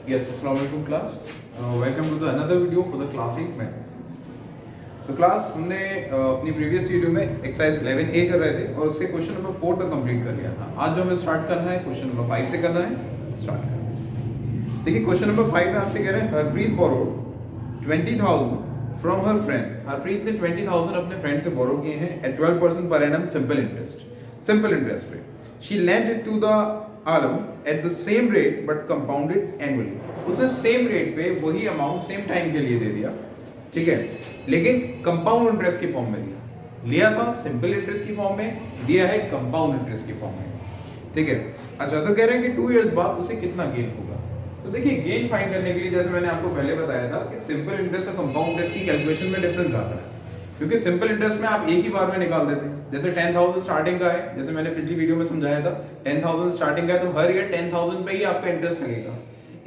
Yes, Assalamualaikum class. Welcome to the another video for the class 8 में. So class हमने अपनी previous video में exercise 11A कर रहे थे और उसके question number 4 तक complete कर लिया था. आज जो हमें start करना है question number 5 से करना है. Start करना है. देखिए question number 5 में आपसे कह रहे हैं Harpreet borrowed 20,000 from her friend. Harpreet ने 20,000 अपने friend से borrow किए हैं at 12% per annum simple interest. Simple interest rate. She lent it to the Alam at the same rate but compounded annually. उसने सेम रेट पे वही अमाउंट सेम टाइम के लिए दे दिया, ठीक है, लेकिन कंपाउंड इंटरेस्ट की फॉर्म में लिया था सिंपल इंटरेस्ट की फॉर्म में, दिया है कंपाउंड इंटरेस्ट की फॉर्म में, ठीक है. अच्छा, तो कह रहे हैं कि 2 इयर्स बाद उसे कितना गेन होगा. तो देखिए गेन फाइंड करने के लिए जैसे मैंने आपको पहले बताया था कि सिंपल इंटरेस्ट और कंपाउंड इंटरेस्ट की कैलकुलेशन में डिफरेंस आता है, क्योंकि सिंपल इंटरेस्ट में आप एक ही बार में निकाल देते हैं. जैसे 10,000 स्टार्टिंग का है, जैसे मैंने पिछली वीडियो में समझाया था 10,000 स्टार्टिंग का है, तो हर ईयर 10,000 पे ही आपका इंटरेस्ट लगेगा.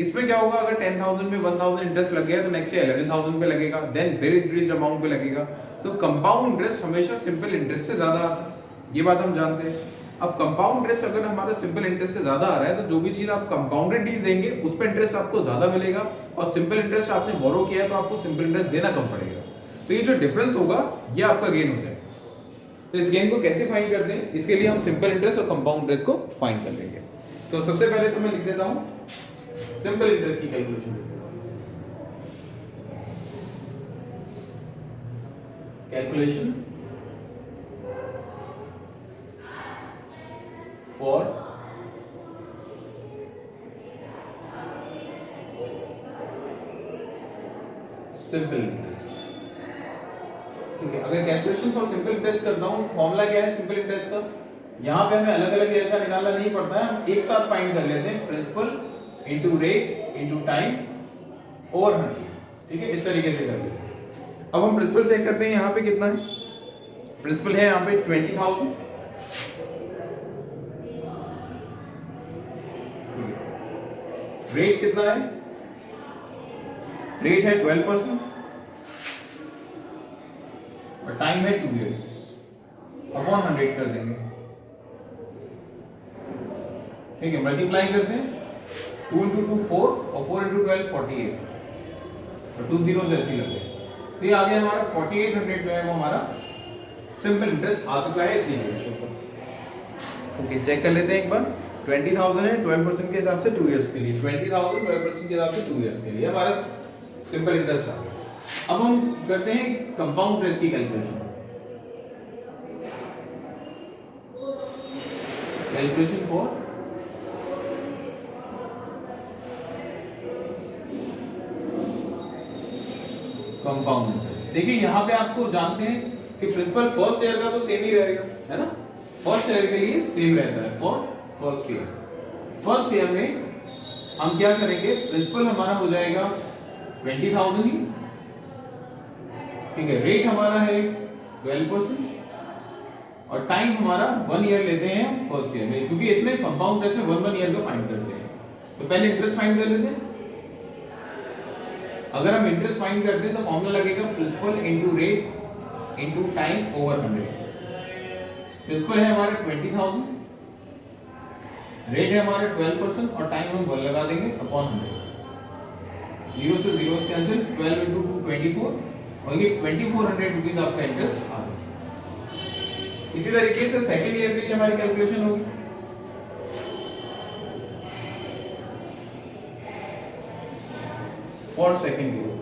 इसमें क्या होगा, अगर 10,000 में 1,000 इंटरेस्ट लग गया तो नेक्स्ट ईयर 11,000 पे लगेगा, देन फिर इंक्रीज अमाउंट पे लगेगा. तो कंपाउंड इंटरेस्ट हमेशा सिंपल इंटरेस्ट से ज्यादा आता है, ये बात हम जानते हैं. अब कंपाउंड इंटरेस्ट अगर हमारा सिंपल इंटरेस्ट से ज्यादा आ रहा है तो जो भी चीज आप कंपाउंडेड डील देंगे उस पर इंटरेस्ट आपको ज्यादा मिलेगा, और सिंपल इंटरेस्ट आपने बोरो किया है तो आपको सिंपल इंटरेस्ट देना कम पड़ेगा. तो ये जो डिफरेंस होगा ये आपका गेन हो जाएगा. तो इस गेन को कैसे फाइंड करते हैं, इसके लिए हम सिंपल इंटरेस्ट और कंपाउंड इंटरेस्ट को फाइंड कर लेंगे. तो सबसे पहले तो मैं लिख देता हूं सिंपल इंटरेस्ट की कैलकुलेशन लिख देता हूं. कैलकुलेशन फॉर सिंपल इंटरेस्ट, ठीक है. अगर कैलकुलेशन फॉर सिंपल इंटरेस्ट करता हूं, फॉर्मूला क्या है सिंपल इंटरेस्ट का, यहां पे हमें अलग अलग ईयर का निकालना नहीं पड़ता है, हम एक साथ फाइंड कर लेते हैं. Principal into rate into time over 100, ठीक है, इस तरीके से कर लेते हैं. अब हम प्रिंसिपल चेक करते हैं यहां पे कितना है. प्रिंसिपल है यहां पे 20,000, रेट कितना है, रेट है 12% और टाइम है 2 इयर्स, अपॉन 100 कर देंगे, ठीक है. मल्टीप्लाई करते हैं, 2 into 2 4 और 4 into 12 48 और 2 zeros ऐसे लगे. तो ये आ गया हमारा 4800 जो है वो हमारा सिंपल इंटरेस्ट आ चुका है इतनी यूनिट्स पर. ओके, चेक कर लेते हैं एक बार. 20,000 है 12% के हिसाब से 2 इयर्स के लिए, 20,000 12% के हिसाब से 2 इयर्स के लिए हमारा सिंपल इंटरेस्ट आ गया. अब हम करते हैं कंपाउंड इंटरेस्ट की calculation. Calculation for compound interest. देखिए यहां पे आपको जानते हैं कि प्रिंसिपल फर्स्ट ईयर का तो सेम ही रहेगा, है ना. फर्स्ट ईयर के लिए सेम रहता है for first year. First year में हम क्या करेंगे, प्रिंसिपल हमारा हो जाएगा 20,000 ही, ठीक है. रेट हमारा है 12% और टाइम हमारा 1 ईयर लेते हैं फर्स्ट ईयर में, क्योंकि इसमें कंपाउंड इंटरेस्ट में 1 ईयर का फाइंड करते हैं. तो पहले इंटरेस्ट फाइंड कर लेते हैं. अगर हम इंटरेस्ट फाइंड करते हैं तो फॉर्मूला लगेगा principal into rate into time over 100. Principal है हमारा 20,000, रेट है हमारा 12% और टाइम हम 1 लगा देंगे अपॉन 100. 0 से 0 कैंसिल, 12 into 2 24 और ये 2400 रुपीस आपका इंटरेस्ट आ गया. इसी तरीके से सेकंड ईयर के लिए हमारी कैलकुलेशन होगी. फॉर सेकंड ईयर,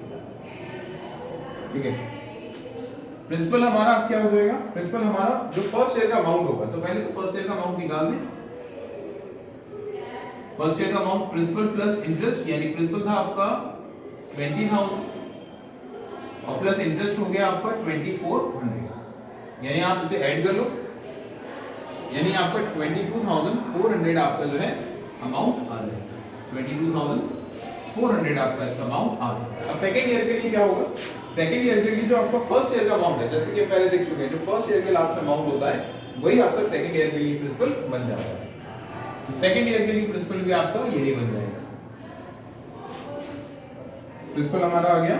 ठीक है. प्रिंसिपल हमारा अब क्या हो जाएगा, प्रिंसिपल हमारा जो फर्स्ट ईयर का अमाउंट होगा, तो पहले तो फर्स्ट ईयर का अमाउंट निकाल दें. फर्स्ट ईयर का अमाउंट प्रिंसिपल प्लस इंटरेस्ट, यानी प्रिंसिपल था आपका 20,000 और प्लस इंटरेस्ट हो गया आपका 2400, यानी आप इसे ऐड कर लो, यानी आपका 22,400 आपका जो है अमाउंट आ जाएगा. 22,400 आपका इसका अमाउंट आ जाएगा. अब सेकंड ईयर के लिए क्या होगा, सेकंड ईयर के लिए जो आपका फर्स्ट ईयर का अमाउंट है, जैसे कि पहले देख चुके हैं, जो फर्स्ट ईयर के लास्ट में अमाउंट होता है वही आपका सेकंड ईयर के लिए प्रिंसिपल बन जाता है. सेकंड ईयर के लिए प्रिंसिपल भी आपका यही बन जाएगा. प्रिंसिपल हमारा आ गया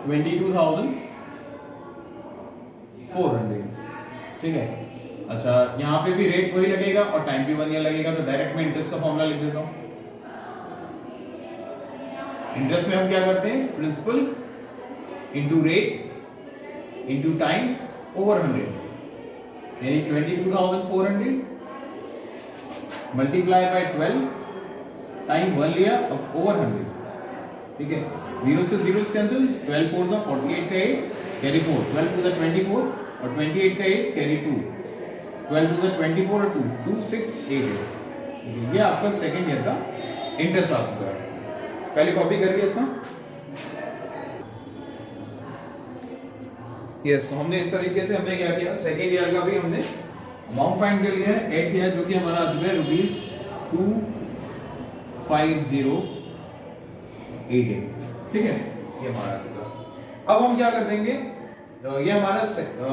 22,400, ठीक है. अच्छा, यहाँ पे भी रेट वही लगेगा और टाइम भी 1 ईयर लगेगा, तो डायरेक्ट में इंटरेस्ट का फॉर्मूला लिख देता हूँ. इंटरेस्ट में हम क्या करते हैं, principal into rate into time over 100, यानी 22,400 मल्टीप्लाई बाय 12 टाइम 1 लिया, अब ओवर 100, ठीक है। 0 से 0 कैंसिल, 12 4 का 48 का 8 कैरी 4, 12 टू द 24 और 28 का 8 कैरी 2, 12 टू द 24 और 2 2 6 8, ये आपका सेकेंड ईयर का इंटरेस्ट आ चुका है। पहले कॉपी करिए इसका। यस, तो हमने इस तरीके से हमने क्या किया, सेकेंड ईयर का भी हमने अमाउंट फाइंड कर लिया है, ऐड किया, जो कि हमारा आ चुका है ₹25088, ठीक है, ये हमारा आ चुका है। अब हम क्या कर देंगे, ये हमारा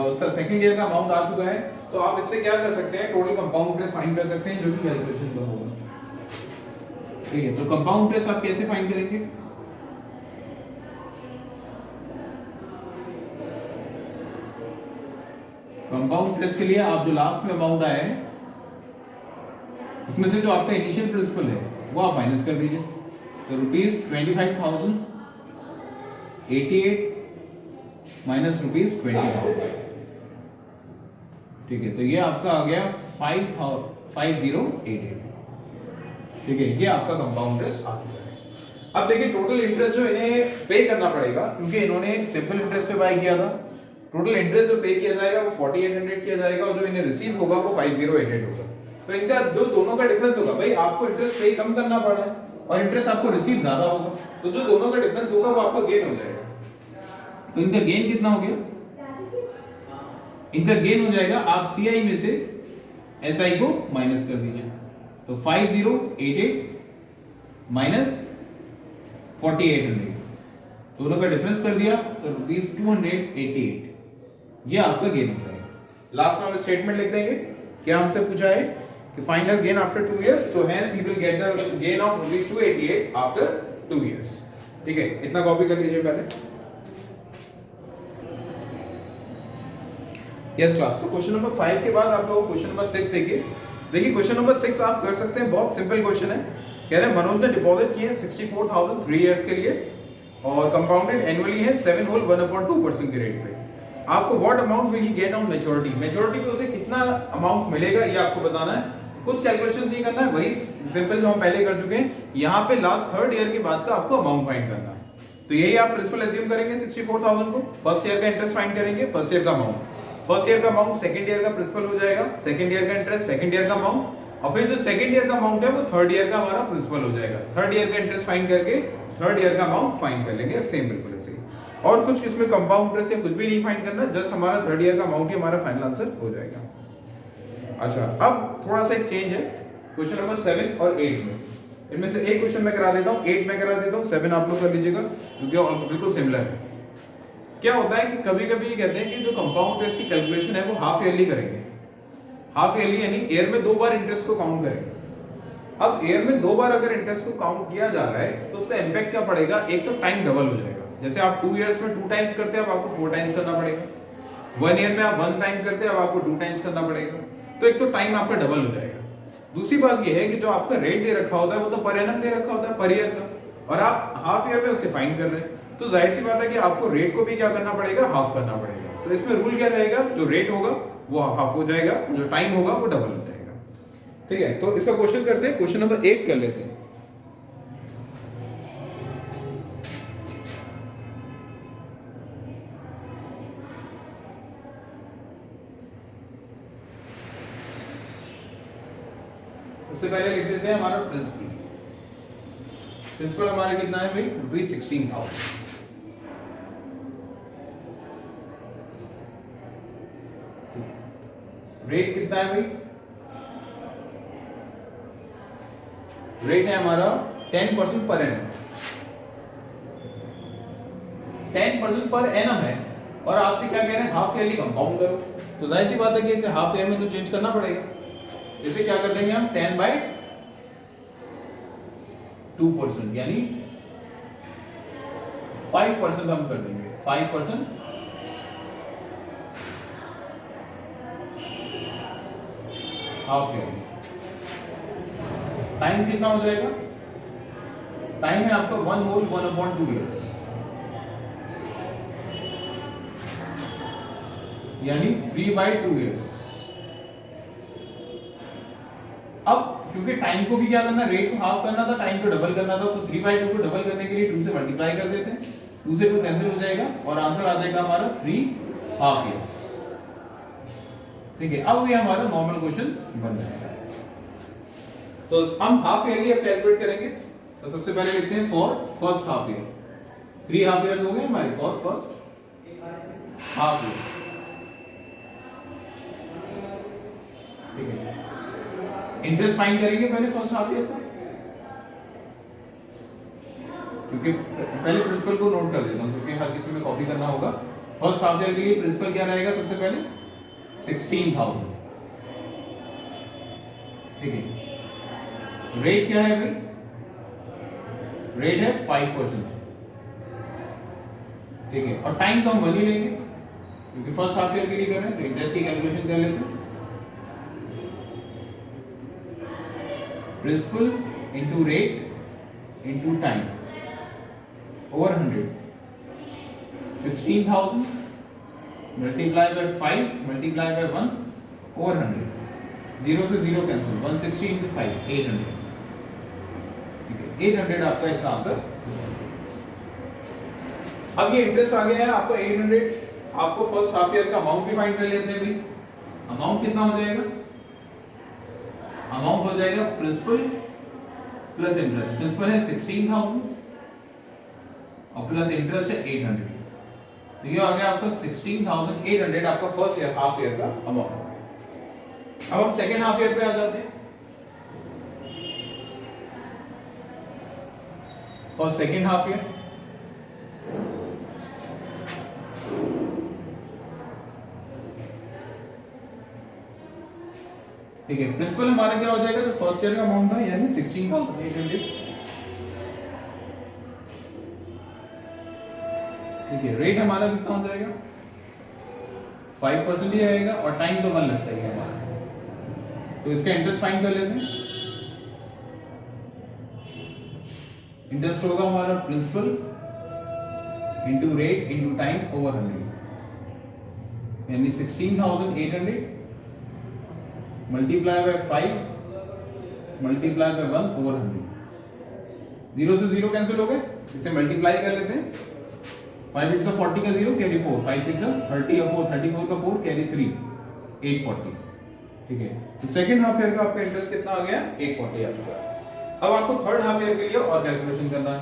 उसका सेकेंड ईयर का अमाउंट आ चुका है, तो आप इससे क्या कर सकते हैं, टोटल कंपाउंड इंटरेस्ट फाइंड कर सकते हैं, जो कि कैलकुलेशन का होगा, ठीक है। तो कंपाउंड इंटरेस्ट आप कैसे फाइंड करेंगे, कंपाउंड इंटरेस्ट के लिए आप जो लास्ट में अमाउंट आया है उसमें से जो आपका इनिशियल प्रिंसिपल है वो आप माइनस कर दीजिए, तो ₹25,088 माइनस ₹20,000, ठीक है। तो ये आपका आ गया 5088, ठीक है, ये आपका कंपाउंड इंटरेस्ट आ चुका है। अब देखिए टोटल इंटरेस्ट जो इन्हें पे करना पड़ेगा, क्योंकि इन्होंने सिंपल इंटरेस्ट पे बाय किया था, टोटल इंटरेस्ट जो पे किया जाएगा वो 4800 किया जाएगा, और जो इन्हें रिसीव होगा वो 5088 होगा। तो इनका जो दोनों का डिफरेंस होगा, भाई आपको इंटरेस्ट पे कम करना पड़ रहा है और इंटरेस्ट आपको रिसीव ज्यादा होगा, तो जो दोनों का डिफरेंस होगा वो आपका गेन हो जाएगा। तो इनका गेन कितना हो गया, इनका गेन हो जाएगा, आप सीआई में से एसआई को माइनस कर दीजिए, तो 5088 माइनस 4800, दोनों का डिफरेंस कर दिया तो ₹288, ये आपका गेन होता है। लास्ट में हम स्टेटमेंट लिख देंगे, क्या हमसे पूछा है कि find out gain after 2 years, तो hence he will get the gain of ₹288 after 2 years, ठीक है। इतना कॉपी कर लीजिए पहले। यस क्लास, तो क्वेश्चन नंबर 5 के बाद आप लोग क्वेश्चन नंबर 6 देखिए। देखिए क्वेश्चन नंबर 6 आप कर सकते हैं, बहुत सिंपल क्वेश्चन है। कह रहे हैं मनोज ने डिपॉजिट किए 64,000 3 इयर्स के लिए और कंपाउंडेड एनुअली है 7 होल 1/2% के रेट पे। आपको what amount will he get on maturity, maturity पे उसे कितना अमाउंट मिलेगा ये आपको बताना है। कुछ कैलकुलेशंस नहीं करना है, वही सिंपल जो हम पहले कर चुके हैं। यहाँ पे लास्ट थर्ड ईयर के बाद का आपको अमाउंट फाइंड करना है, तो यही आप प्रिंसिपल एज्यूम करेंगे 64,000 को, फर्स्ट ईयर का इंटरेस्ट फाइंड करेंगे, फर्स्ट ईयर का अमाउंट, फर्स्ट ईयर का अमाउंट सेकंड ईयर का प्रिंसिपल हो जाएगा, सेकंड ईयर का इंटरेस्ट सेकंड ईयर का अमाउंट, और फिर जो सेकंड ईयर का अमाउंट है वो थर्ड ईयर का हमारा प्रिंसिपल हो जाएगा। थर्ड ईयर का इंटरेस्ट फाइंड करके थर्ड ईयर का अमाउंट फाइंड कर लेंगे, सेम बिल्कुल ऐसे ही। और कुछ इसमें कंपाउंड इंटरेस्ट या कुछ भी नहीं फाइंड करना, जस्ट हमारा थर्ड ईयर का अमाउंट ही हमारा फाइनल आंसर हो जाएगा। अच्छा, अब थोड़ा सा एक चेंज है क्वेश्चन नंबर 7 और 8 में। इनमें से एक क्वेश्चन मैं करा देता हूँ, 8 में करा देता हूँ, 7 आप लोग कर लीजिएगा, क्योंकि बिल्कुल सिमिलर है। क्या होता है कि कभी कभी कहते हैं कि जो कंपाउंड इंटरेस्ट की कैलकुलेशन है वो हाफ ईयरली करेंगे, हाफ ईयरली यानी ईयर में 2 बार इंटरेस्ट को काउंट करेंगे। अब ईयर में 2 बार अगर इंटरेस्ट को काउंट किया जा रहा है तो उसका इंपैक्ट क्या पड़ेगा, एक तो टाइम डबल हो जाएगा। जैसे आप 2 इयर्स में 2 टाइम्स करते हैं, अब आपको 4 टाइम्स करना पड़ेगा। 1 ईयर में आप 1 टाइम करते हैं, अब आपको 2 टाइम्स करना पड़ेगा। तो एक तो टाइम आपका डबल हो जाएगा। दूसरी बात यह है कि जो आपका रेट दे रखा होता है वो तो पर एनम दे रखा होता है, पर ईयर का, और आप हाफ ईयर में उसे फाइंड कर रहे हैं, तो जाहिर सी बात है कि आपको रेट को भी क्या करना पड़ेगा, हाफ करना पड़ेगा। तो इसमें रूल क्या रहेगा, जो रेट होगा वो हाफ हो जाएगा, जो टाइम होगा वो डबल हो जाएगा, ठीक है। तो इसका क्वेश्चन करते हैं, क्वेश्चन नंबर 8 कर लेते हैं। उससे पहले लिख देते हैं हमारा प्रिंसिपल। प्रिंसिपल हमारा कितना है भाई, ₹16,000। रेट कितना है भाई, रेट है हमारा 10% पर एनम, 10% पर एनम है, और आपसे क्या कह रहे हैं, हाफ ईयरली कंपाउंड करो। तो जाहिर सी बात है कि इसे हाफ ईयर में तो चेंज करना पड़ेगा। इसे क्या कर देंगे हम, 10/2% यानी 5% हम कर देंगे, 5% हाफ ईयर। टाइम कितना हो जाएगा, टाइम है आपका 1 होल 1/2 ईयर्स, यानी 3/2 ईयर्स। अब क्योंकि टाइम को भी क्या करना, रेट को हाफ करना था, टाइम को डबल करना था, तो 3/2 को डबल करने के लिए 2 से मल्टीप्लाई कर देते हैं, 2 से 2 कैंसिल हो जाएगा और आंसर आ जाएगा हमारा 3 हाफ ईयर्स। ठीक है, अब ये हमारा नॉर्मल क्वेश्चन बन जाएगा। तो हम हाफ ईयरली अब कैलकुलेट करेंगे। तो सबसे पहले लिखते हैं for first half year, 3 half years हो गए हमारे फॉर फर्स्ट हाफ ईयर। ठीक है, इंटरेस्ट फाइंड करेंगे पहले फर्स्ट हाफ ईयर का, क्योंकि पहले प्रिंसिपल को नोट कर देता हूं क्योंकि हर किसी में कॉपी करना होगा। फर्स्ट हाफ ईयर के लिए प्रिंसिपल क्या रहेगा, सबसे पहले 16,000। ठीक है, रेट क्या है भाई, रेट है 5%। ठीक है, और टाइम तो हम 1 ही लेंगे क्योंकि फर्स्ट हाफ ईयर के लिए कर रहे हैं, तो इंटरेस्ट की कैलकुलेशन कर लेते हैं। Principal into rate into time over 100, 16,000 multiply by 5 multiply by 1 over 100, 0 से 0 कैंसिल, 160 इंटू 5 800। ठीक है, 800 आपका इसका आंसर। अब ये इंटरेस्ट आ गया है आपका 800। आपको फर्स्ट हाफ ईयर का अमाउंट भी फाइंड कर लेते हैं भाई। अमाउंट कितना हो जाएगा, अमाउंट हो जाएगा प्रिंसिपल प्लस इंटरेस्ट। प्रिंसिपल है 16,000 और प्लस इंटरेस्ट है 800, तो ये आ गया आपका 16,800 आपका फर्स्ट ईयर हाफ ईयर का अमाउंट। अब हम सेकेंड हाफ ईयर पे आ जाते हैं। फॉर सेकेंड हाफ ईयर ठीक है, प्रिंसिपल हमारा क्या हो जाएगा, जो फर्स्ट ईयर का अमाउंट था यानी 16,800। ठीक है, रेट हमारा कितना हो जाएगा, 5% ही रहेगा और टाइम तो 1 लगता ही है हमारा, तो इसका इंटरेस्ट फाइंड कर लेते हैं। इंटरेस्ट होगा हमारा principal into rate into time over 100, यानी 16,800 multiply by 5 multiply by 1 over 100, 0 से 0 कैंसिल हो गए, इसे मल्टीप्लाई कर लेते हैं। 5 8 40 का 0 कैरी 4, 5 6 30 और 4 34 का 4 कैरी 3 840। ठीक है, तो सेकंड हाफ ईयर का आपका इंटरेस्ट कितना आ गया, 840 आ चुका है। अब आपको थर्ड हाफ ईयर के लिए और कैलकुलेशन करना है।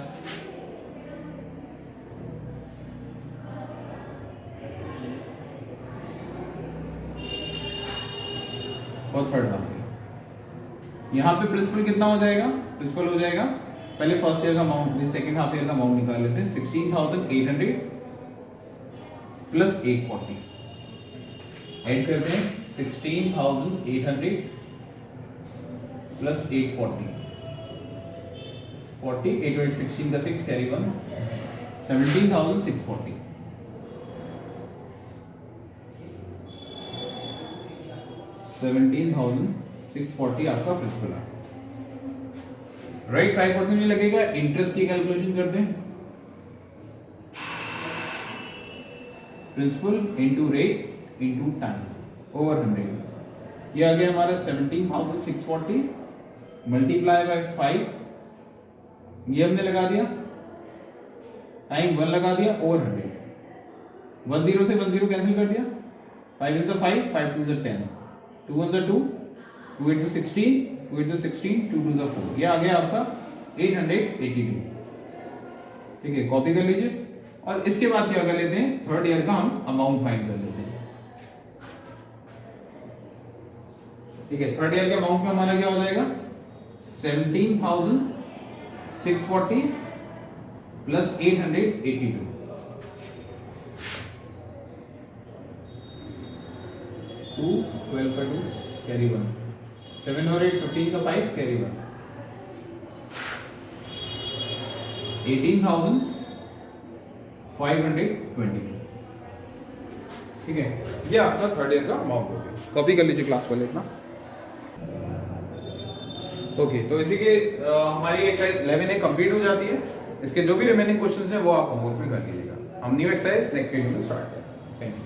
और थर्ड हाफ यहाँ पे प्रिंसिपल कितना हो जाएगा, प्रिंसिपल हो जाएगा पहले फर्स्ट ईयर का अमाउंट, सेकंड हाफ ईयर का अमाउंट निकाल लेते हैं। 16,800 प्लस 840 ऐड करते हैं, 16,800 प्लस 840 40 8 8 16 का 6 कैरी 1 17,640। 17,640 आपका प्रिंसिपल है, राइट। 5% नहीं लगेगा। इंटरेस्ट की कैलकुलेशन करते हैं, principal into rate into time over 100, ये आ गया हमारा 17,640 मल्टीप्लाई बाय 5, ये हमने लगा दिया, टाइम 1 लगा दिया ओवर 100, 10 से 10 कैंसिल कर दिया, 5 is 5 5 2 is 10 2 1 is 2 2 8 is 16 2 8 is 16 2 2 is 4, ये आ गया आपका 882। ठीक है, कॉपी कर लीजिए। और इसके बाद क्या कर लेते हैं, थर्ड ईयर का हम अमाउंट फाइंड कर लेते हैं। ठीक है, थर्ड ईयर के अमाउंट में हमारा क्या हो जाएगा, 17,640 प्लस 882, 2 12 का 2 कैरी 1 7 और 8 15 का 5 कैरी 1 18,520। ठीक है, ये आपका थर्ड ईयर का अमाउंट हो गया। कॉपी कर लीजिए क्लास वाले इतना। ओके, तो इसी के हमारी एक्सरसाइज 11A कंप्लीट हो जाती है। इसके जो भी रिमेनिंग क्वेश्चंस हैं वो आप होमवर्क में कर लीजिएगा। हम न्यू एक्सरसाइज नेक्स्ट वीडियो में स्टार्ट करें। Thank you.